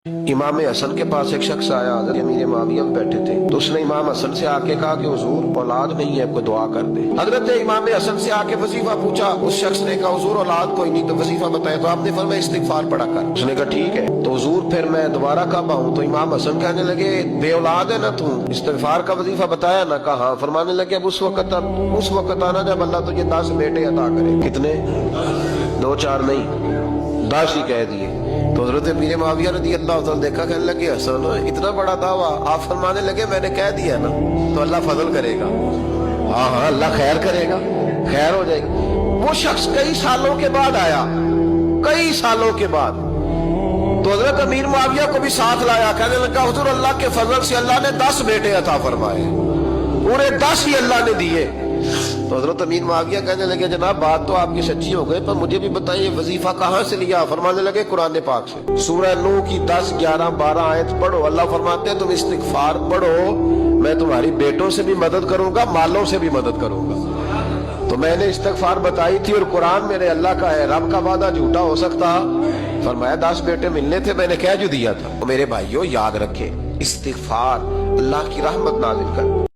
इमाम हसन के पास एक शख्स आया, हज़रत अमीर मुआविया में बैठे थे, तो उसने इमाम हसन से आके कहा कि हुजूर औलाद नहीं है, कोई दुआ कर दे। हजरत इमाम हसन से आके वजीफा पूछा, उस शख्स ने कहा हुजूर औलाद कोई नहीं, तो वजीफा बताया। तो आपने फरमाया इस्तिगफार पढ़ा कर। उसने कहा ठीक है। तो हुजूर फिर मैं दोबारा कब आऊँ? तो इमाम हसन कहने लगे बे औलाद है ना तू, इस्तिगफार का वजीफा बताया ना? कहा हाँ। फरमाने लगे अब उस वक्त आना जब अल्लाह तुझे 10 बेटे अता करे। कितने? 2-4 नहीं, 10 ही कह दिए। तो हज़रत अमीर मुआविया रज़ी अल्लाह तआला देखा, कहने लगे हसन इतना बड़ा दावा। आप फरमाने लगे मैंने कह दिया ना, तो अल्लाह फजल करेगा। हाँ हाँ, अल्लाह खैर करेगा, खैर हो जाएगी। वो शख्स कई सालों के बाद आया, कई सालों के बाद। तो हज़रत अमीर मुआविया को भी साथ लाया, कहने लगा हुजूर अल्लाह के फजल से अल्लाह ने 10 बेटे अता फरमाए, पूरे 10 ही अल्लाह ने दिए। तो हज़रत अमीर मुआविया कहने लगे जनाब बात तो आपकी सच्ची हो गई, पर मुझे भी बताइए वजीफा कहाँ से लिया? फरमाने लगे कुरान पाक से, सूरह नूह की 10, 11, 12 आयत पढ़ो। अल्लाह फरमाते हैं तुम इस्तिगफार पढ़ो, मैं तुम्हारी बेटों से भी मदद करूंगा, मालों से भी मदद करूंगा। तो मैंने इस्तिगफार बताई थी और कुरान मेरे अल्लाह का है, रब का वादा झूठा हो सकता? फरमाया 10 बेटे मिलने थे, मैंने कह जो दिया था। तो मेरे भाइयों याद रखे, इस्तिगफार अल्लाह की रहमत नाज़िल कर।